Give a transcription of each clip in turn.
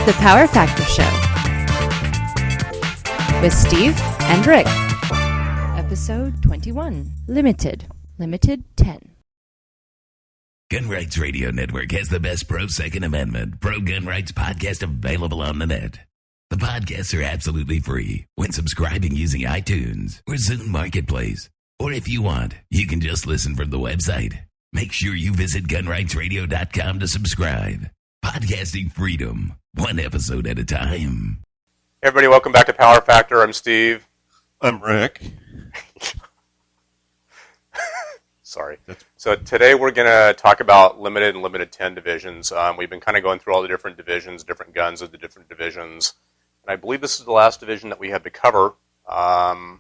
The Power Factor Show with Steve and Rick. Episode 21. Limited 10. Gun Rights Radio Network has the best pro-Second Amendment, pro-gun rights podcast available on the net. The podcasts are absolutely free when subscribing using iTunes or Zune Marketplace. Or if you want, you can just listen from the website. Make sure you visit gunrightsradio.com to subscribe. Podcasting freedom, one episode at a time. Hey everybody, welcome back to Power Factor. I'm Steve. I'm Rick. Sorry. So today we're going to talk about limited and limited 10 divisions. We've been kind of going through all the different divisions, different guns of the different divisions. And I believe this is the last division that we have to cover on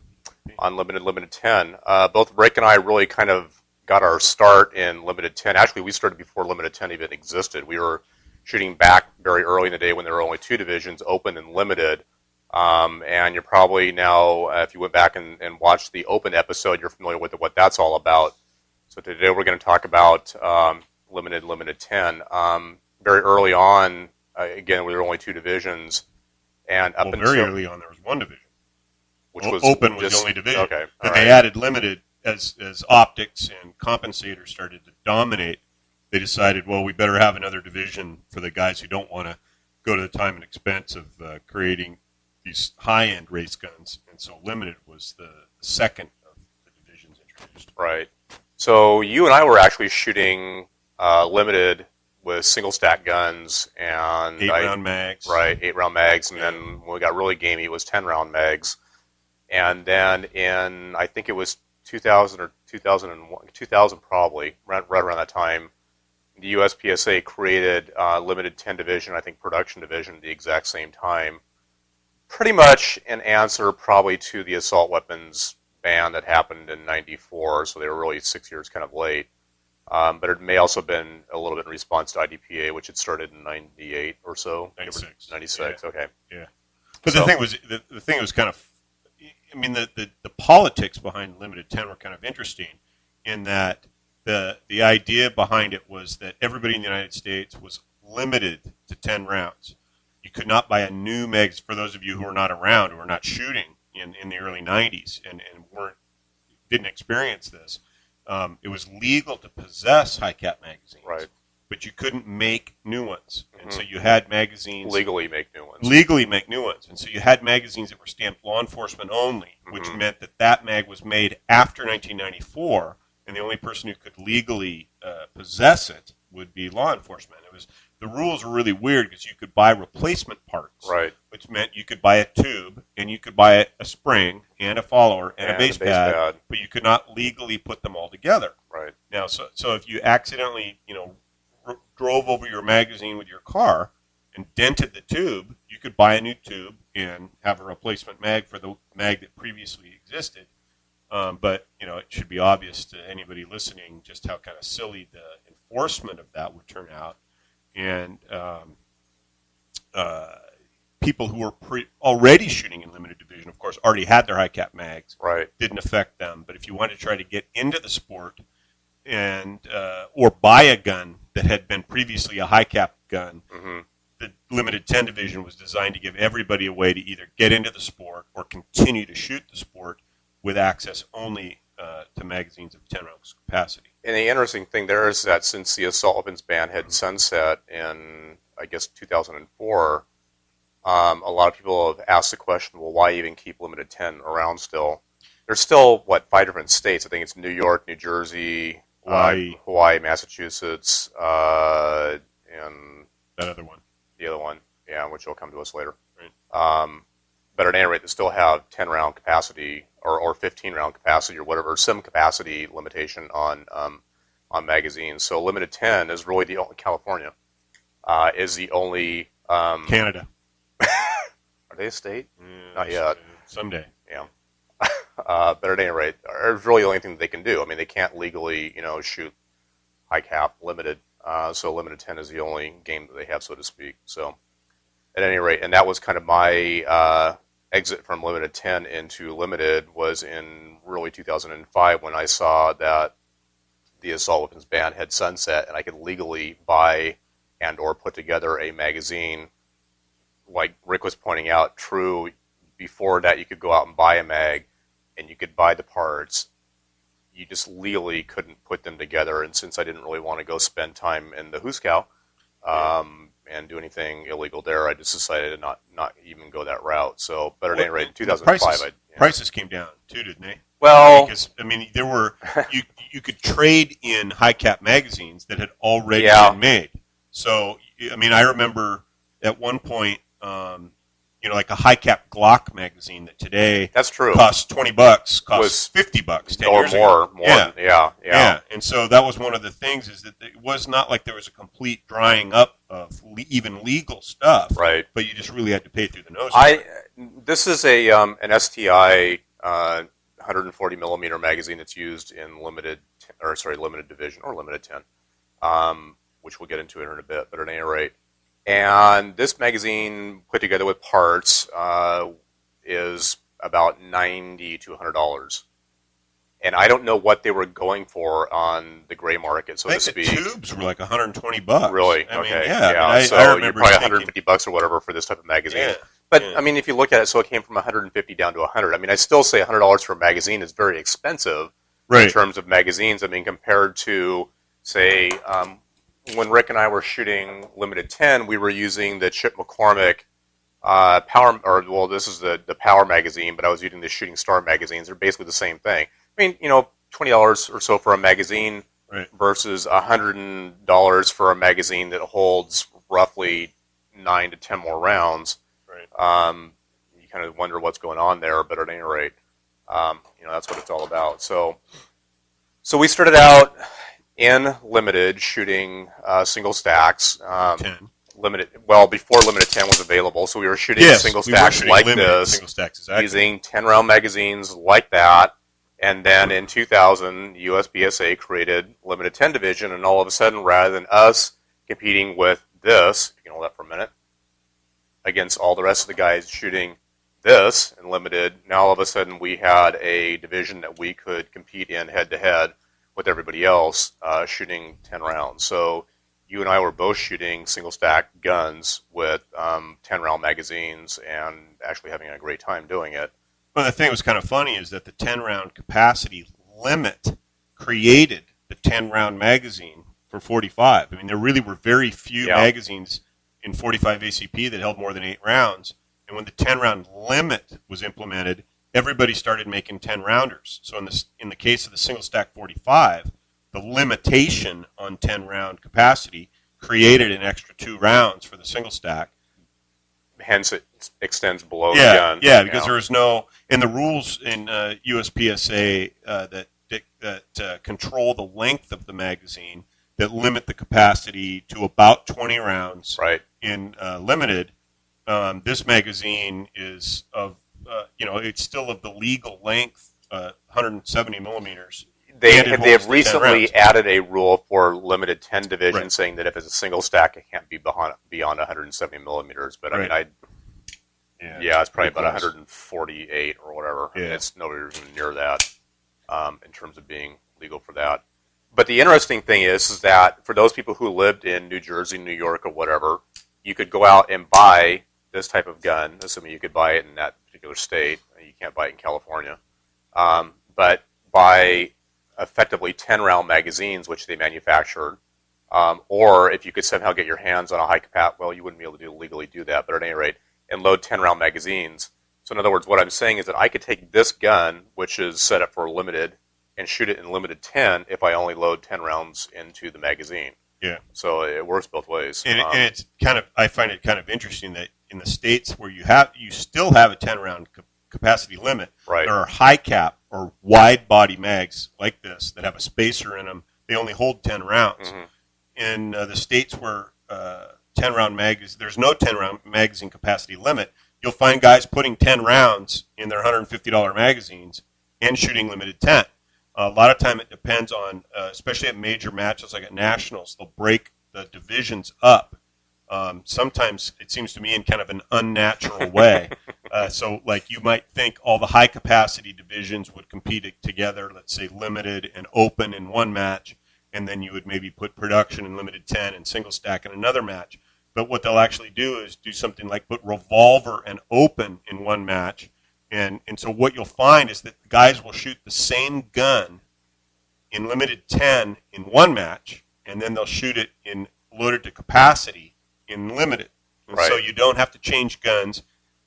limited 10. Both Rick and I really kind of got our start in limited 10. Actually, we started before limited 10 even existed. We were shooting back very early in the day when there were only two divisions, open and limited. And you're probably now, if you went back and watched the open episode, you're familiar with what that's all about. So today we're going to talk about limited 10. Very early on, again, we were only two divisions. And up until very early on, there was one division. Which was open was just the only division. Okay. But they added limited as optics and compensators started to dominate. They decided, well, we better have another division for the guys who don't want to go to the time and expense of creating these high-end race guns. And so limited was the second of the divisions introduced. Right. So you and I were actually shooting limited with single stack guns and 8-round mags. Right, 8-round mags, and then when we got really gamey, it was 10-round mags. And then in, I think it was 2000 or 2001, 2000 probably, right around that time, the USPSA created limited 10 division, I think production division at the exact same time. Pretty much an answer probably to the assault weapons ban that happened in 94, so they were really 6 years kind of late. But it may also have been a little bit in response to IDPA, which had started in 98 or so. 96, yeah. Okay. Yeah. But the thing was kind of, I mean, the politics behind limited 10 were kind of interesting in that the idea behind it was that everybody in the United States was limited to 10 rounds. You could not buy a new mag, for those of you who are not around, who are not shooting in the early 90s and didn't experience this. It was legal to possess high-cap magazines, right, but you couldn't make new ones. Mm-hmm. And so you had magazines... Legally make new ones. And so you had magazines that were stamped law enforcement only, which Mm-hmm. meant that mag was made after 1994, and the only person who could legally possess it would be law enforcement. The rules were really weird because you could buy replacement parts, right, which meant you could buy a tube and you could buy a spring and a follower and a base pad, but you could not legally put them all together. Right. Now, so if you accidentally, drove over your magazine with your car and dented the tube, you could buy a new tube and have a replacement mag for the mag that previously existed. But it should be obvious to anybody listening just how kind of silly the enforcement of that would turn out. And people who were already shooting in limited division, of course, already had their high-cap mags. Right. Didn't affect them. But if you wanted to try to get into the sport and or buy a gun that had been previously a high-cap gun, mm-hmm. the limited 10 division was designed to give everybody a way to either get into the sport or continue to shoot the sport with access only to magazines of 10 rounds capacity. And the interesting thing there is that since the assault weapons ban had sunset in, I guess, 2004, a lot of people have asked the question, well, why even keep limited 10 around still? There's still, 5 different states? I think it's New York, New Jersey, Hawaii, Massachusetts, and that other one. The other one, yeah, which will come to us later. Right. But at any rate, they still have 10-round capacity or 15-round capacity or whatever, some capacity limitation on magazines. So limited 10 is really California is the only... Canada. Are they a state? Not yet. Someday. Yeah. But at any rate, it's really the only thing that they can do. I mean, they can't legally, shoot high cap limited. So limited 10 is the only game that they have, so to speak. So at any rate, and that was kind of my exit from limited 10 into limited was in really 2005 when I saw that the assault weapons ban had sunset and I could legally buy and or put together a magazine like Rick was pointing out, true. Before that, you could go out and buy a mag, and you could buy the parts. You just legally couldn't put them together. And since I didn't really want to go spend time in the Hooskow and do anything illegal there, I just decided to not even go that route. So, but at any rate, in 2005, prices came down too, didn't they? Well, because I mean, there were you could trade in high cap magazines that had already been made. So, I mean, I remember at one point, like a high cap Glock magazine that today costs $20, costs $50 10 years ago. Yeah. And so that was one of the things, is that it was not like there was a complete drying up of even legal stuff, right? But you just really had to pay through the nose. This is an STI 140 millimeter magazine that's used in limited division or limited 10, which we'll get into in a bit. But at any rate. And this magazine, put together with parts, is about $90 to $100. And I don't know what they were going for on the gray market, so to speak. The tubes were like $120. Really? I mean, yeah. So you're probably $150 or whatever for this type of magazine. Yeah. But I mean, if you look at it, so it came from $150 down to $100. I mean, I still say $100 for a magazine is very expensive in terms of magazines. I mean, compared to, say, when Rick and I were shooting Limited 10, we were using the Chip McCormick Power, this is the Power magazine, but I was using the Shooting Star magazines. They're basically the same thing. I mean, $20 or so for a magazine versus $100 for a magazine that holds roughly 9 to 10 more rounds. You kind of wonder what's going on there, but at any rate, that's what it's all about. So we started out in limited shooting single stacks. Limited, before Limited 10 was available, so we were shooting single stacks like this, using 10-round magazines like that. And then in 2000, USPSA created Limited 10 division, and all of a sudden, rather than us competing with this, you can hold that for a minute, against all the rest of the guys shooting this in limited, now all of a sudden we had a division that we could compete in head-to-head with everybody else shooting 10 rounds. So you and I were both shooting single-stack guns with 10-round magazines and actually having a great time doing it. Well, the thing that was kind of funny is that the 10-round capacity limit created the 10-round magazine for 45. I mean, there really were very few magazines in 45 ACP that held more than 8 rounds. And when the 10-round limit was implemented, everybody started making 10-rounders. So in the case of the single-stack 45, the limitation on 10-round capacity created an extra 2 rounds for the single-stack. Hence, it extends below the gun. Yeah, because there is no... And the rules in USPSA that control the length of the magazine, that limit the capacity to about 20 rounds in limited. This magazine is of, it's still of the legal length, 170 millimeters. They have recently added a rule for Limited 10 division saying that if it's a single stack, it can't be beyond 170 millimeters. But I mean, it's probably about 148 or whatever. Yeah. I mean, it's nowhere even near that in terms of being legal for that. But the interesting thing is that for those people who lived in New Jersey, New York, or whatever, you could go out and buy this type of gun, assuming you could buy it in that particular state. You can't buy it in California. But buy effectively 10-round magazines, which they manufactured, or if you could somehow get your hands on a high capacity, well, you wouldn't be able to legally do that, but at any rate, and load 10-round magazines. So in other words, what I'm saying is that I could take this gun, which is set up for limited, and shoot it in limited 10 if I only load 10 rounds into the magazine. Yeah. So it works both ways. And it's kind of, I find it kind of interesting that in the states where you still have a 10-round capacity limit, there are high cap or wide body mags like this that have a spacer in them. They only hold 10 rounds. Mm-hmm. In the states where 10-round there's no 10-round magazine capacity limit, you'll find guys putting 10 rounds in their $150 magazines and shooting limited 10. A lot of time it depends on, especially at major matches like at nationals, they'll break the divisions up. Sometimes it seems to me in kind of an unnatural way. So like you might think all the high capacity divisions would compete together, let's say limited and open in one match, and then you would maybe put production in limited 10 and single stack in another match. But what they'll actually do is do something like put revolver and open in one match. And so what you'll find is that guys will shoot the same gun in limited 10 in one match, and then they'll shoot it in loaded to capacity in limited. And Right. so you don't have to change guns.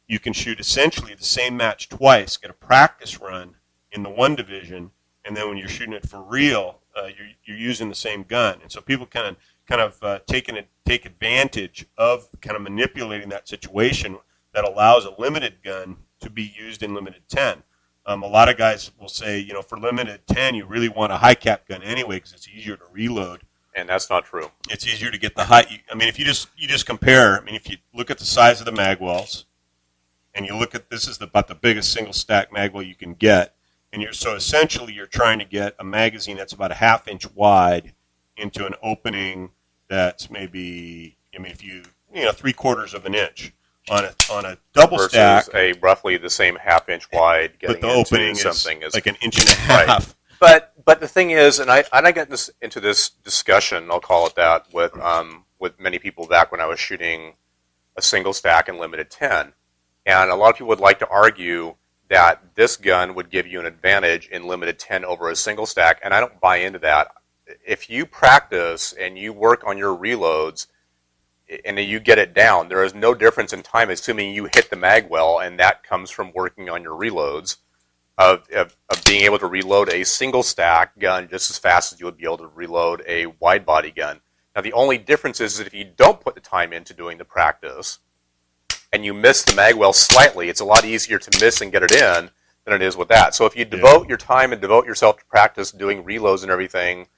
You can shoot essentially the same match twice, get a practice run in the one division, and then when you're shooting it for real, you're using the same gun. And so people kind of take advantage of kind of manipulating that situation that allows a limited gun to be used in limited 10. A lot of guys will say, for limited 10, you really want a high cap gun anyway because it's easier to reload. And that's not true. It's easier to get the high. I mean, if you just compare. I mean, if you look at the size of the mag wells, and you look at this is about the biggest single stack mag well you can get, and so essentially you're trying to get a magazine that's about a half inch wide into an opening that's maybe, if you 3/4 of an inch on a double versus stack, a roughly the same half inch wide. but the into opening something is like an inch and a half. Right. But the thing is, and I got into this discussion, I'll call it that, with many people back when I was shooting a single stack in limited 10, and a lot of people would like to argue that this gun would give you an advantage in limited 10 over a single stack, and I don't buy into that. If you practice and you work on your reloads and you get it down, there is no difference in time, assuming you hit the mag well, and that comes from working on your reloads, of being able to reload a single stack gun just as fast as you would be able to reload a wide body gun. Now the only difference is that if you don't put the time into doing the practice and you miss the mag well slightly, it's a lot easier to miss and get it in than it is with that. So if you devote your time and devote yourself to practice doing reloads and everything,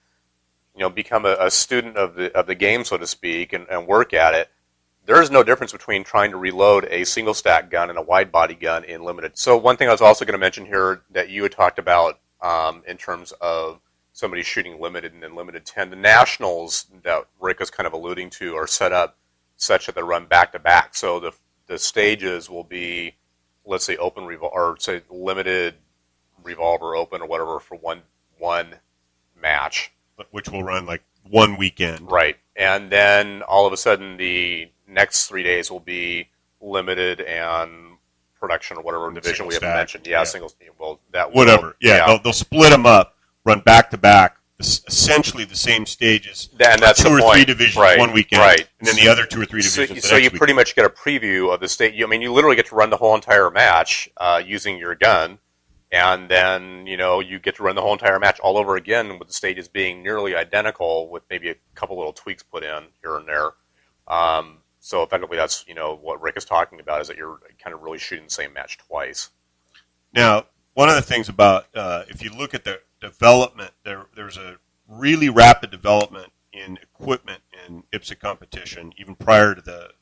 become a student of the game, so to speak, and work at it, there is no difference between trying to reload a single stack gun and a wide body gun in limited. So one thing I was also going to mention here that you had talked about in terms of somebody shooting limited and then limited 10, the nationals that Rick was kind of alluding to are set up such that they run back to back. So the stages will be, let's say, open or say limited revolver open or whatever for one match, which will run like one weekend. Right. And then all of a sudden the next 3 days will be limited and production or whatever division we haven't mentioned. Yeah, single. Well, that whatever. They'll split them up, run back to back, essentially the same stages. And that's two the or point. three divisions Right. one weekend, Right. and then the other 2 or 3 divisions. So you pretty much get a preview of the state. You literally get to run the whole entire match using your gun. And then, you get to run the whole entire match all over again with the stages being nearly identical with maybe a couple little tweaks put in here and there. So effectively that's, what Rick is talking about is that you're kind of really shooting the same match twice. Now, one of the things about, if you look at the development, there's a really rapid development in equipment in IPSA competition, even prior to the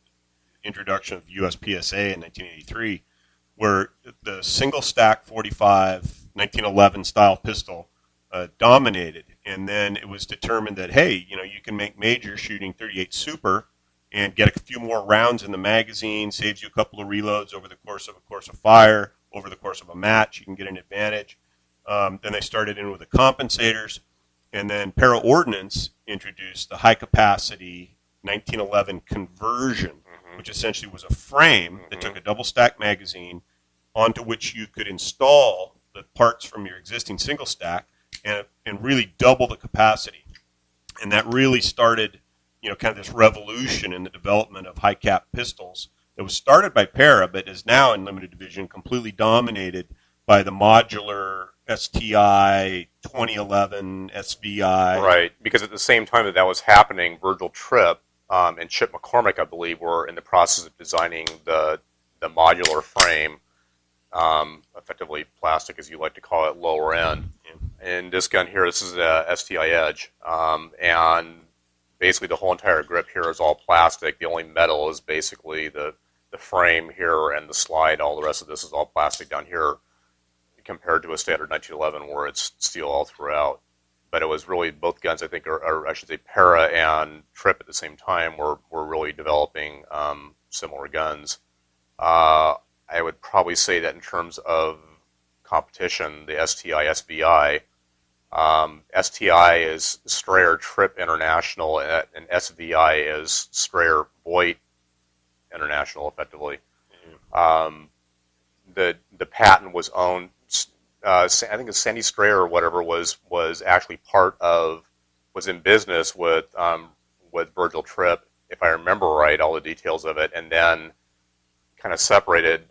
introduction of USPSA in 1983. Where the single stack 45 1911 style pistol dominated, and then it was determined that hey, you can make major shooting 38 Super and get a few more rounds in the magazine, saves you a couple of reloads over the course of fire, over the course of a match, you can get an advantage. Then they started in with the compensators, and then Para Ordnance introduced the high capacity 1911 conversion, which essentially was a frame that took a double stack magazine onto which you could install the parts from your existing single stack and really double the capacity. And that really started, kind of this revolution in the development of high cap pistols that was started by Para, but is now in limited division completely dominated by the modular STI 2011 SVI. Right, because at the same time that was happening, Virgil Tripp and Chip McCormick, I believe, were in the process of designing the modular frame, effectively plastic, as you like to call it, lower end. And this gun here, this is a STI Edge, and basically the whole entire grip here is all plastic. The only metal is basically the frame here and the slide. All the rest of this is all plastic down here, compared to a standard 1911 where it's steel all throughout. But it was really both guns, I think, or I should say Para and Tripp at the same time were really developing similar guns. I would probably say that in terms of competition, the STI SVI STI is Strayer Trip International, and SVI is Strayer Voigt International, effectively. The patent was owned. I think it's Sandy Strayer or whatever was actually was in business with Virgil Tripp, if I remember right, all the details of it, and then kind of separated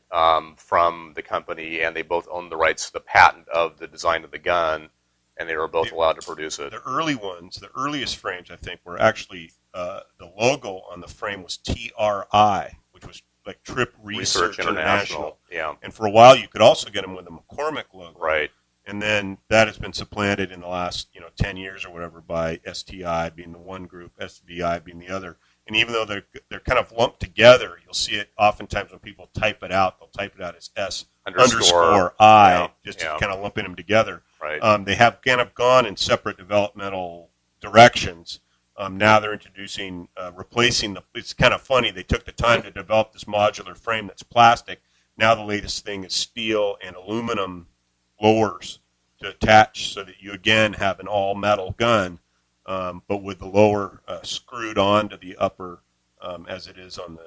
from the company, and they both owned the rights to the patent of the design of the gun, and they were both allowed to produce it. The early ones, the earliest frames, I think, were actually the logo on the frame was TRI, which was like Trip Research International. Yeah. And for a while, you could also get them with a McCormick logo. Right. And then that has been supplanted in the last 10 years or whatever by STI being the one group, SVI being the other. And even though they're kind of lumped together, you'll see it oftentimes when people type it out. They'll type it out as S underscore I, just to kind of lumping them together. Right. They have kind of gone in separate developmental directions. Now they're introducing, replacing it's kind of funny. They took the time to develop this modular frame that's plastic. Now the latest thing is steel and aluminum lowers to attach so that you again have an all metal gun, but with the lower screwed onto the upper as it is on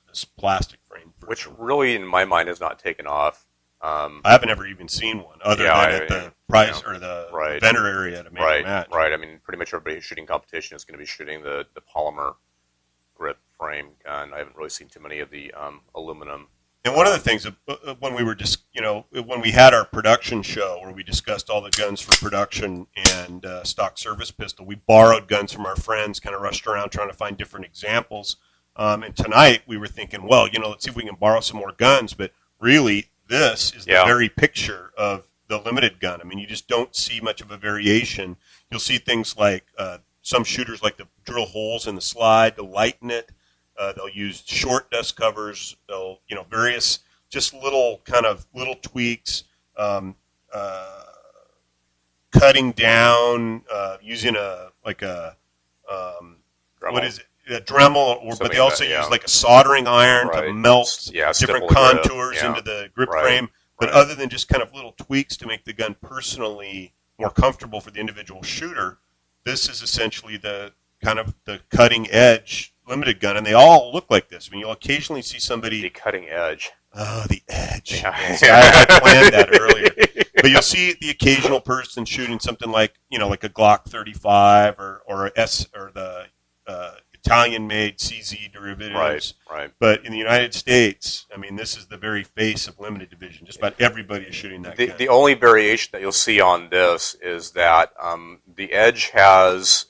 this plastic frame. Which really, in my mind, has not taken off. I haven't ever even seen one other than at the prize or the vendor area at a major match. Right. I mean, pretty much everybody who's shooting competition is going to be shooting the polymer grip frame gun. I haven't really seen too many of the aluminum. And one of the things when we were just, when we had our production show where we discussed all the guns for production and stock service pistol, we borrowed guns from our friends, kind of rushed around trying to find different examples. And tonight we were thinking, well, let's see if we can borrow some more guns. But really, this is the very picture of the limited gun. I mean, you just don't see much of a variation. You'll see things like some shooters like to drill holes in the slide to lighten it. They'll use short dust covers. They'll, various just little tweaks, cutting down, using a Dremel, but they also use like a soldering iron to melt different contours into the grip frame. But other than just kind of little tweaks to make the gun personally more comfortable for the individual shooter, this is essentially the kind of the cutting edge limited gun, and they all look like this. I mean, you'll occasionally see somebody... The cutting edge. Oh, the edge. Yeah. Yes, I planned that earlier. But you'll see the occasional person shooting something like, like a Glock 35 or a S or the Italian-made CZ derivatives. Right. But in the United States, I mean, this is the very face of limited division. Just about everybody is shooting that gun. The only variation that you'll see on this is that the Edge has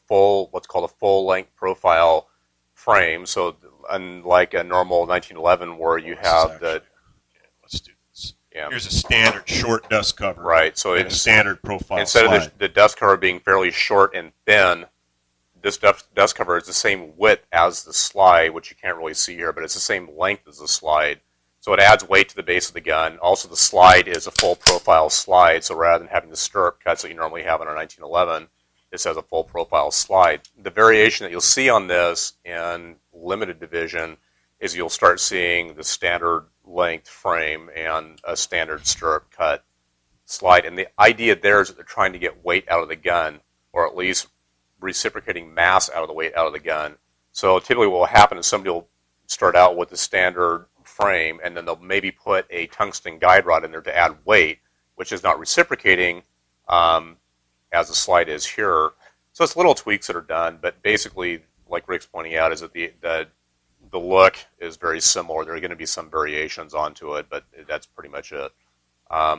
what's called a full-length profile frame. So unlike a normal 1911 where you have let's do this. Yeah. Here's a standard short dust cover. Right. So it's a standard profile instead slide. of the dust cover being fairly short and thin, this dust cover is the same width as the slide, which you can't really see here, but it's the same length as the slide. So it adds weight to the base of the gun. Also, the slide is a full profile slide, so rather than having the stirrup cuts that you normally have on a 1911, this has a full profile slide. The variation that you'll see on this in limited division is you'll start seeing the standard length frame and a standard stirrup cut slide. And the idea there is that they're trying to get weight out of the gun, or at least reciprocating mass out of the weight out of the gun. So typically what will happen is somebody will start out with the standard frame, and then they'll maybe put a tungsten guide rod in there to add weight, which is not reciprocating as the slide is here. So it's little tweaks that are done, but basically, like Rick's pointing out, is that the look is very similar. There are going to be some variations onto it, but that's pretty much it.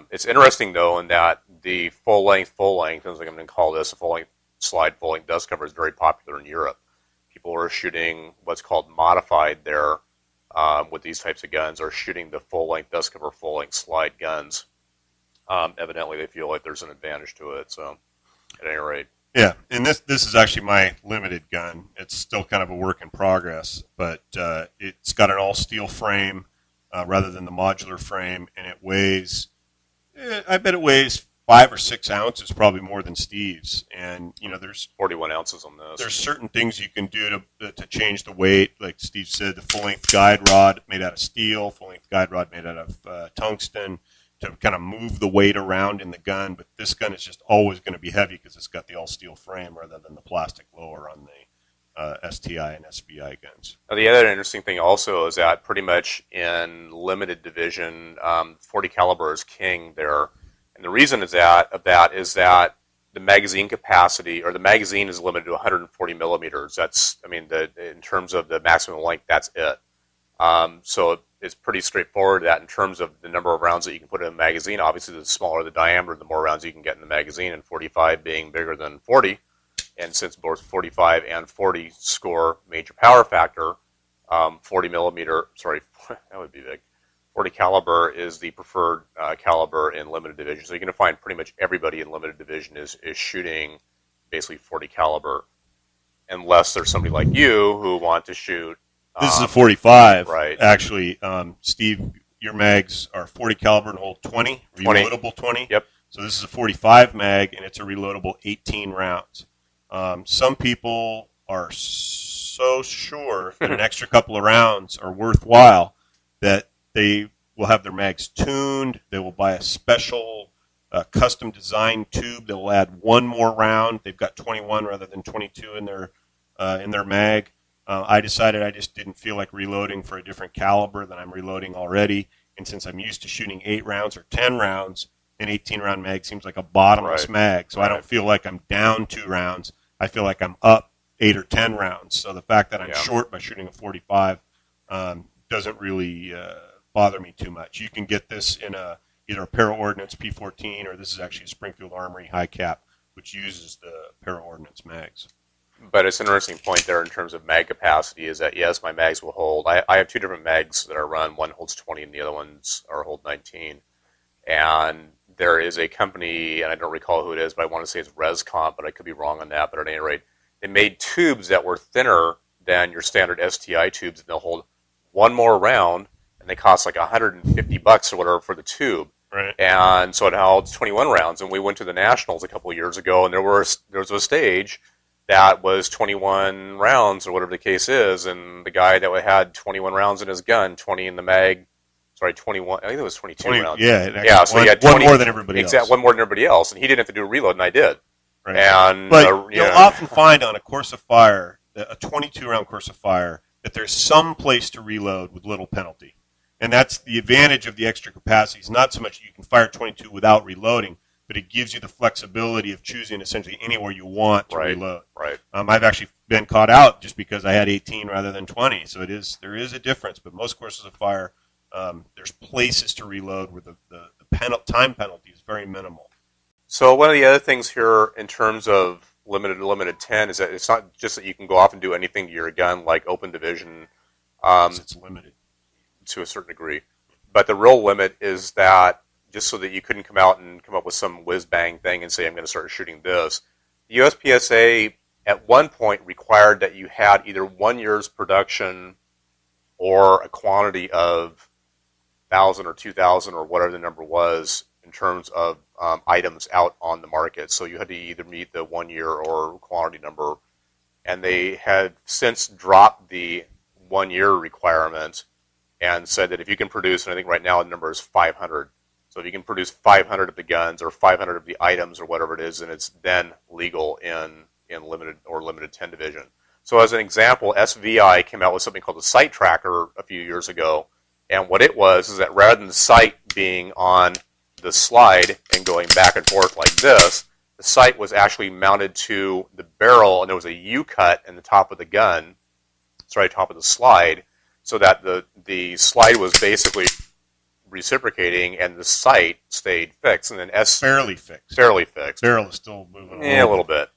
It's interesting, though, in that the full-length, I think I'm going to call this a full-length slide, full-length dust cover is very popular in Europe. People are shooting what's called modified there with these types of guns, are shooting the full-length dust cover, full-length slide guns. Evidently, they feel like there's an advantage to it, so at any rate. Yeah, and this is actually my limited gun. It's still kind of a work in progress, but it's got an all-steel frame rather than the modular frame, and it weighs, I bet it weighs 5 or 6 ounces, probably more than Steve's. And, there's 41 ounces on this. There's certain things you can do to change the weight. Like Steve said, the full-length guide rod made out of steel, full-length guide rod made out of tungsten, kind of move the weight around in the gun, but this gun is just always going to be heavy because it's got the all-steel frame rather than the plastic lower on the STI and SBI guns. Now, the other interesting thing also is that pretty much in limited division, 40 caliber is king there. And the reason is that the magazine capacity, or the magazine, is limited to 140 millimeters. That's, in terms of the maximum length, that's it. So it's pretty straightforward that in terms of the number of rounds that you can put in a magazine, obviously the smaller the diameter, the more rounds you can get in the magazine, and 45 being bigger than 40. And since both 45 and 40 score major power factor, 40 caliber is the preferred caliber in limited division. So you're going to find pretty much everybody in limited division is shooting basically 40 caliber, unless there's somebody like you who want to shoot. This is a 45, right? Actually, Steve, your mags are 40 caliber and hold 20, reloadable 20. Yep. So this is a 45 mag, and it's a reloadable 18 rounds. Some people are so sure that an extra couple of rounds are worthwhile that they will have their mags tuned. They will buy a special custom designed tube that will add one more round. They've got 21 rather than 22 in their mag. I decided I just didn't feel like reloading for a different caliber than I'm reloading already. And since I'm used to shooting 8 rounds or 10 rounds, an 18-round mag seems like a bottomless mag. So I don't feel like I'm down 2 rounds. I feel like I'm up 8 or 10 rounds. So the fact that I'm short by shooting a 45 doesn't really bother me too much. You can get this in either a Para-Ordnance P14, or this is actually a Springfield Armory high cap, which uses the Para-Ordnance mags. But it's an interesting point there in terms of mag capacity is that, yes, my mags will hold. I have 2 different mags that are run. One holds 20 and the other ones hold 19. And there is a company, and I don't recall who it is, but I want to say it's ResComp, but I could be wrong on that. But at any rate, they made tubes that were thinner than your standard STI tubes, and they'll hold one more round, and they cost like $150 or whatever for the tube. Right. And so it holds 21 rounds. And we went to the Nationals a couple of years ago, and there was a stage that was 21 rounds or whatever the case is, and the guy that had 21 rounds in his gun, 20 in the mag, 21, I think it was 22 rounds. Yeah, so he had 20, one more than everybody else. Exactly, one more than everybody else, and he didn't have to do a reload, and I did. Right. And but you'll often find on a course of fire, a 22-round course of fire, that there's some place to reload with little penalty. And that's the advantage of the extra capacity. It's not so much you can fire 22 without reloading, but it gives you the flexibility of choosing essentially anywhere you want to reload. Right. I've actually been caught out just because I had 18 rather than 20. So there is a difference, but most courses of fire, there's places to reload where the time penalty is very minimal. So one of the other things here in terms of limited 10 is that it's not just that you can go off and do anything to your gun like open division. It's limited. To a certain degree. But the real limit is that just so that you couldn't come out and come up with some whiz-bang thing and say, I'm going to start shooting this. The USPSA at one point required that you had either 1 year's production or a quantity of 1,000 or 2,000 or whatever the number was in terms of items out on the market. So you had to either meet the 1 year or quantity number. And they had since dropped the 1 year requirement and said that if you can produce, and I think right now the number is 500. So if you can produce 500 of the guns or 500 of the items or whatever it is, then it's then legal in limited or limited 10 division. So as an example, SVI came out with something called the sight tracker a few years ago. And what it was is that rather than the sight being on the slide and going back and forth like this, the sight was actually mounted to the barrel, and there was a U-cut in the top of the gun, top of the slide, so that the slide was basically reciprocating and the sight stayed fixed. And then fairly fixed. Barrel is still moving a little bit.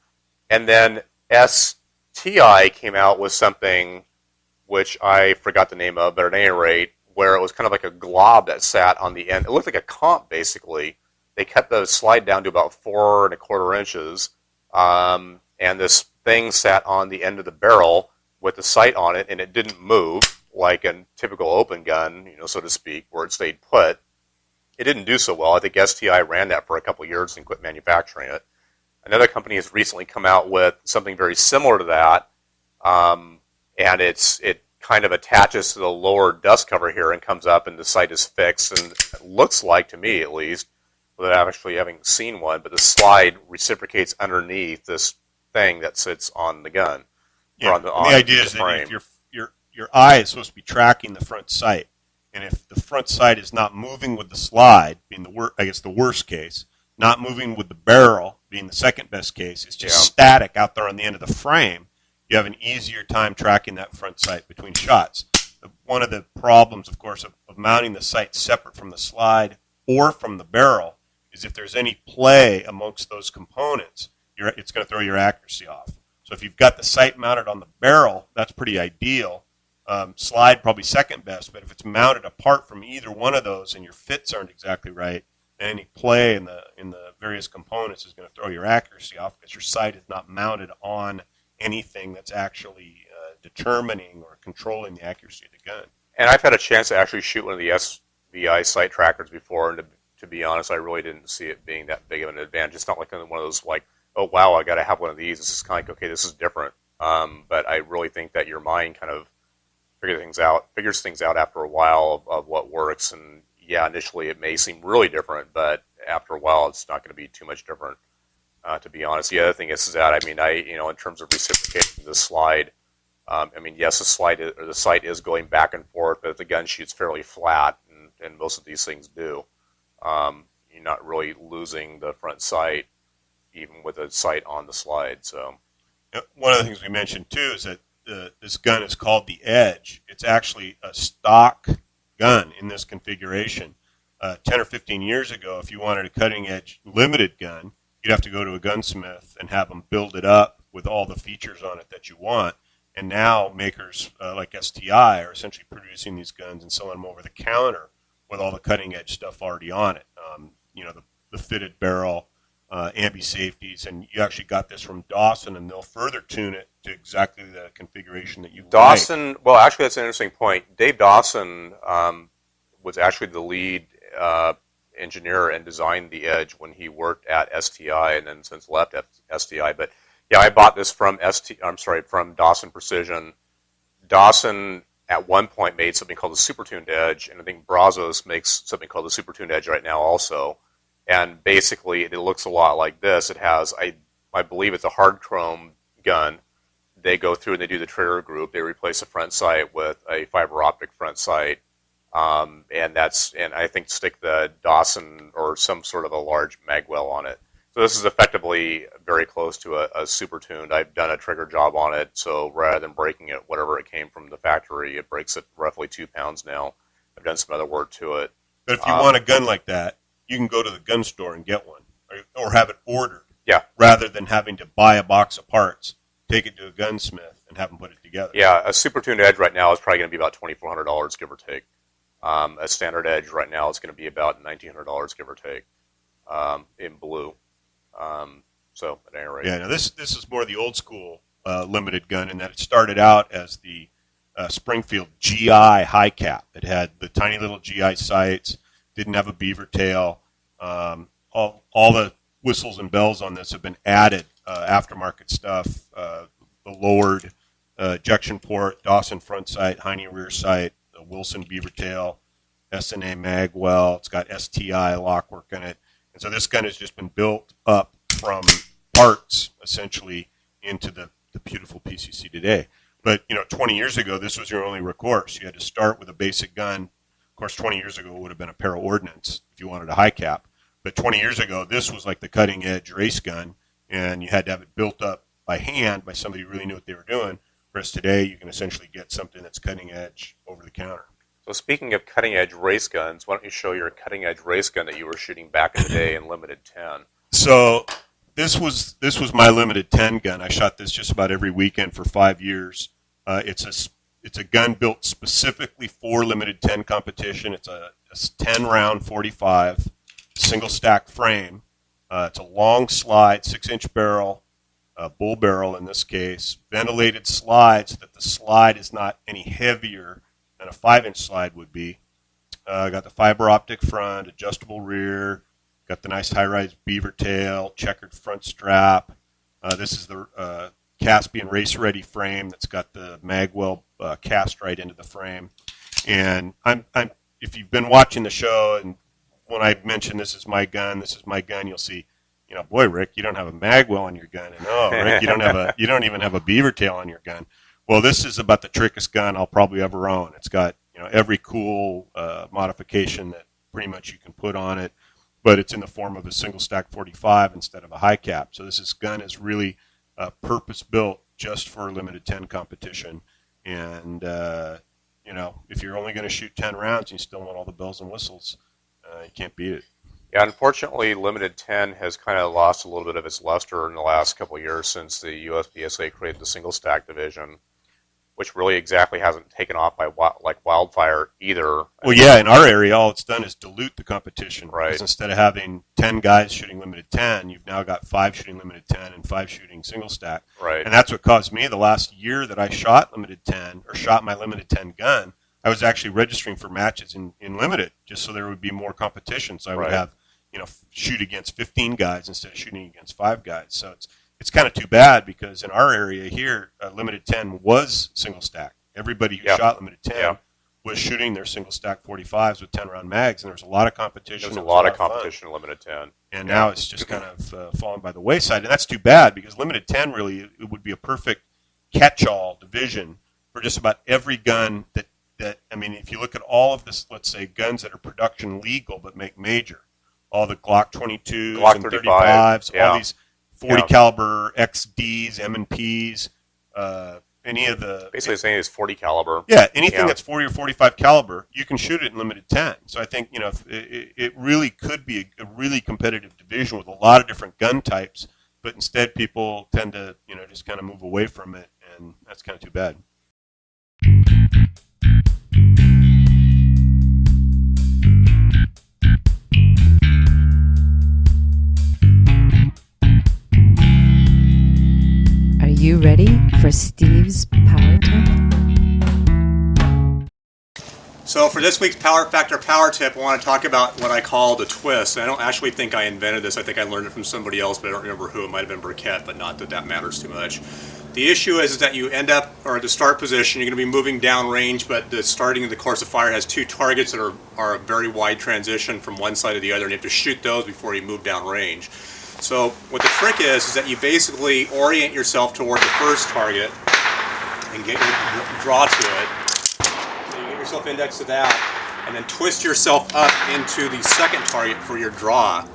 And then STI came out with something which I forgot the name of, but at any rate, where it was kind of like a glob that sat on the end. It looked like a comp, basically. They cut the slide down to about 4 1/4 inches, and this thing sat on the end of the barrel with the sight on it, and it didn't move like a typical open gun, so to speak, where it stayed put. It didn't do so well. I think STI ran that for a couple of years and quit manufacturing it. Another company has recently come out with something very similar to that, and it kind of attaches to the lower dust cover here and comes up, and the sight is fixed. And it looks like, to me at least, without actually having seen one, but the slide reciprocates underneath this thing that sits on the gun. Yeah. The idea is that if your eye is supposed to be tracking the front sight, and if the front sight is not moving with the slide, being the worst case, not moving with the barrel being the second best case, it's just static out there on the end of the frame, you have an easier time tracking that front sight between shots. One of the problems, of course, of mounting the sight separate from the slide or from the barrel is if there's any play amongst those components, it's going to throw your accuracy off. So if you've got the sight mounted on the barrel, that's pretty ideal. Slide probably second best, but if it's mounted apart from either one of those and your fits aren't exactly right, then any play in the various components is going to throw your accuracy off because your sight is not mounted on anything that's actually determining or controlling the accuracy of the gun. And I've had a chance to actually shoot one of the SVI sight trackers before, and to be honest, I really didn't see it being that big of an advantage. It's not like one of those like, oh wow, I got to have one of these. It's just kind of like, okay, this is different. But I really think that your mind kind of figures things out after a while of what works. And yeah, initially it may seem really different, but after a while it's not going to be too much different. To be honest, the other thing is that in terms of reciprocating the slide, yes, the sight is going back and forth, but if the gun shoots fairly flat, and most of these things do, you're not really losing the front sight, even with a sight on the slide. So, one of the things we mentioned too is that this gun is called the Edge. It's actually a stock gun in this configuration. 10 or 15 years ago, if you wanted a cutting-edge limited gun, you'd have to go to a gunsmith and have them build it up with all the features on it that you want. And now makers like STI are essentially producing these guns and selling them over the counter with all the cutting-edge stuff already on it. The fitted barrel, ambi safeties, and you actually got this from Dawson, and they'll further tune it to exactly the configuration that you Dawson, like. Well, actually, that's an interesting point. Dave Dawson was actually the lead engineer and designed the Edge when he worked at STI, and then since left STI. But yeah, I bought this from Dawson Precision. Dawson at one point made something called the Super Tuned Edge, and I think Brazos makes something called the Super Tuned Edge right now also. And basically, it looks a lot like this. It has, I believe it's a hard chrome gun. They go through and they do the trigger group. They replace the front sight with a fiber optic front sight. And I think stick the Dawson or some sort of a large magwell on it. So this is effectively very close to a super tuned. I've done a trigger job on it, so rather than breaking it, whatever it came from the factory, it breaks at roughly 2 pounds now. I've done some other work to it. But if you want a gun like that, you can go to the gun store and get one, or have it ordered. Yeah. Rather than having to buy a box of parts, take it to a gunsmith and have them put it together. Yeah, a super tuned Edge right now is probably going to be about $2,400, give or take. A standard Edge right now is going to be about $1,900, give or take, in blue. So at any rate, yeah. Now this is more the old school limited gun in that it started out as the Springfield GI high cap. It had the tiny little GI sights, didn't have a beaver tail. All the whistles and bells on this have been added, aftermarket stuff. The lowered ejection port, Dawson front sight, Heine rear sight, the Wilson beaver tail, SNA magwell. It's got STI lockwork in it. And so this gun has just been built up from parts, essentially, into the beautiful PCC today. But, 20 years ago, this was your only recourse. You had to start with a basic gun. Of course, 20 years ago, it would have been a para ordnance if you wanted a high cap. But 20 years ago, this was like the cutting-edge race gun, and you had to have it built up by hand by somebody who really knew what they were doing. Whereas today, you can essentially get something that's cutting-edge over the counter. So speaking of cutting-edge race guns, why don't you show your cutting-edge race gun that you were shooting back in the day in Limited 10? So this was my Limited 10 gun. I shot this just about every weekend for 5 years. It's a gun built specifically for Limited 10 competition. It's a 10-round 45, single-stack frame. It's a long slide, 6-inch barrel, bull barrel in this case, ventilated slide so that the slide is not any heavier than a 5-inch slide would be. Got the fiber optic front, adjustable rear, got the nice high-rise beaver tail, checkered front strap. This is the Caspian race-ready frame that's got the magwell cast right into the frame. And if you've been watching the show, and when I mention this is my gun, you'll see, boy, Rick, you don't have a magwell on your gun, and oh, Rick, you don't even have a beaver tail on your gun. Well, this is about the trickiest gun I'll probably ever own. It's got every cool modification that pretty much you can put on it, but it's in the form of a single stack 45 instead of a high cap. So this gun is really purpose built just for limited 10 competition. And if you're only going to shoot 10 rounds and you still want all the bells and whistles, you can't beat it. Yeah, unfortunately, limited 10 has kind of lost a little bit of its luster in the last couple of years since the USPSA created the single stack division, which really exactly hasn't taken off like wildfire either. Well, yeah, in our area, all it's done is dilute the competition. Right. Because instead of having 10 guys shooting limited 10, you've now got 5 shooting limited 10 and 5 shooting single stack. Right. And that's what caused me the last year that I shot limited 10 or shot my limited 10 gun, I was actually registering for matches in limited just so there would be more competition. So I would have, shoot against 15 guys instead of shooting against 5 guys. So it's kind of too bad because in our area here, limited 10 was single stack. Everybody who shot limited 10 was shooting their single stack 45s with 10-round mags, and there was a lot of competition. There was a lot of competition in limited 10. And now it's just kind of fallen by the wayside, and that's too bad because limited 10 really it would be a perfect catch-all division for just about every gun that if you look at all of this, let's say, guns that are production legal but make major, all the Glock 22s Glock and 35s, 35s, all these 40 caliber XDs, M&Ps, any of the... Basically the same as 40 caliber. Yeah, anything that's 40 or 45 caliber, you can shoot it in limited 10. So I think, it really could be a really competitive division with a lot of different gun types, but instead people tend to, just kind of move away from it, and that's kind of too bad. Are you ready for Steve's Power Tip? So for this week's Power Factor Power Tip, I want to talk about what I call the twist. I don't actually think I invented this. I think I learned it from somebody else, but I don't remember who. It might have been Burkett, but not that that matters too much. The issue is that you end up, or at the start position, you're going to be moving down range, but the starting of the course of fire has 2 targets that are a very wide transition from one side to the other, and you have to shoot those before you move down range. So what the trick is that you basically orient yourself toward the first target and get your draw to it. So you get yourself indexed to that, and then twist yourself up into the second target for your draw.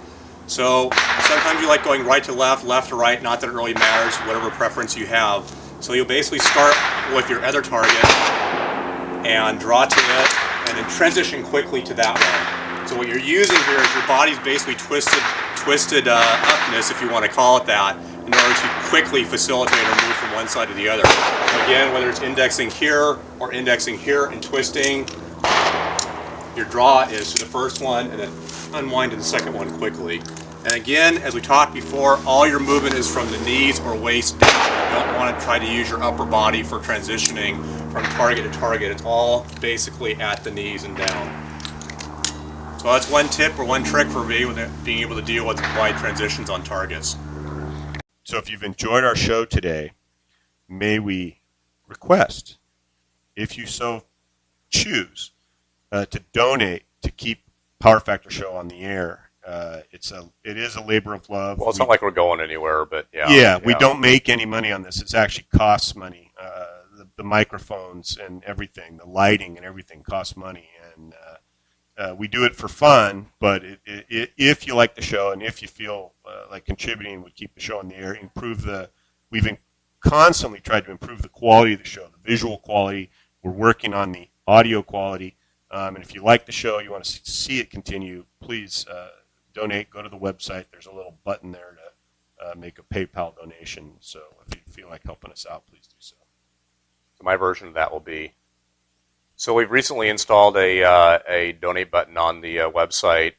So sometimes you like going right to left, left to right, not that it really matters, whatever preference you have. So you'll basically start with your other target and draw to it, and then transition quickly to that one. So what you're using here is your body's basically twisted upness, if you want to call it that, in order to quickly facilitate or move from one side to the other. So again, whether it's indexing here or indexing here and twisting, your draw is to the first one and then unwind to the second one quickly. And again, as we talked before, all your movement is from the knees or waist down. You don't want to try to use your upper body for transitioning from target to target. It's all basically at the knees and down. So that's one tip or one trick for me with being able to deal with wide transitions on targets. So if you've enjoyed our show today, may we request, if you so choose, to donate to keep Power Factor Show on the air. It is a labor of love. Well, it's not like we're going anywhere, but we don't make any money on this. It actually costs money. The microphones and everything, the lighting and everything costs money, and we do it for fun. But if you like the show and if you feel like contributing would keep the show on the air, we've constantly tried to improve the quality of the show, the visual quality. We're working on the audio quality. And if you like the show, you want to see it continue, please donate. Go to the website. There's a little button there to make a PayPal donation. So if you feel like helping us out, please do so. So my version of that will be, so we've recently installed a donate button on the website.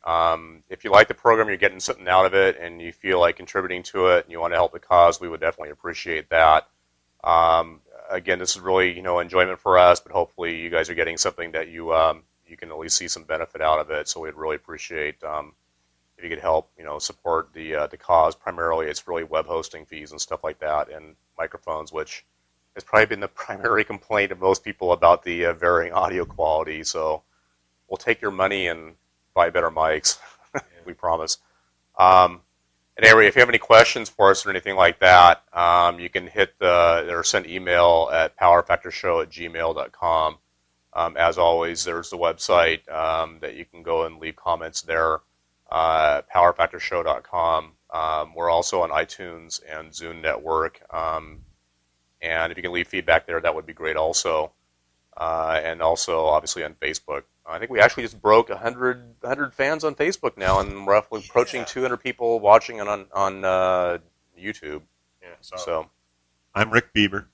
If you like the program, you're getting something out of it, and you feel like contributing to it, and you want to help the cause, we would definitely appreciate that. Again, this is really enjoyment for us, but hopefully you guys are getting something that you can at least see some benefit out of it. So we'd really appreciate if if you could help, support the cause. Primarily, it's really web hosting fees and stuff like that, and microphones, which has probably been the primary complaint of most people about the varying audio quality. So we'll take your money and buy better mics. We promise. And anyway, if you have any questions for us or anything like that, you can hit or send email at powerfactorshow@gmail.com. As always, there's the website that you can go and leave comments there, powerfactorshow.com. We're also on iTunes and Zune Network. And if you can leave feedback there, that would be great also. And also, obviously, on Facebook. I think we actually just broke 100 fans on Facebook now, and roughly approaching 200 people watching on YouTube. Yeah. So I'm Rick Bieber.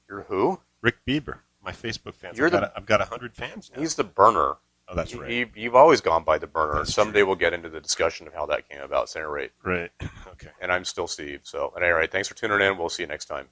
You're who? Rick Bieber. My Facebook fans. I've got 100 fans now. He's the burner. Oh, that's right. You've always gone by the burner. That's Someday true. we'll get into the discussion of how that came about. At any rate. Right. Okay. And I'm still Steve. So at any rate, thanks for tuning in. We'll see you next time.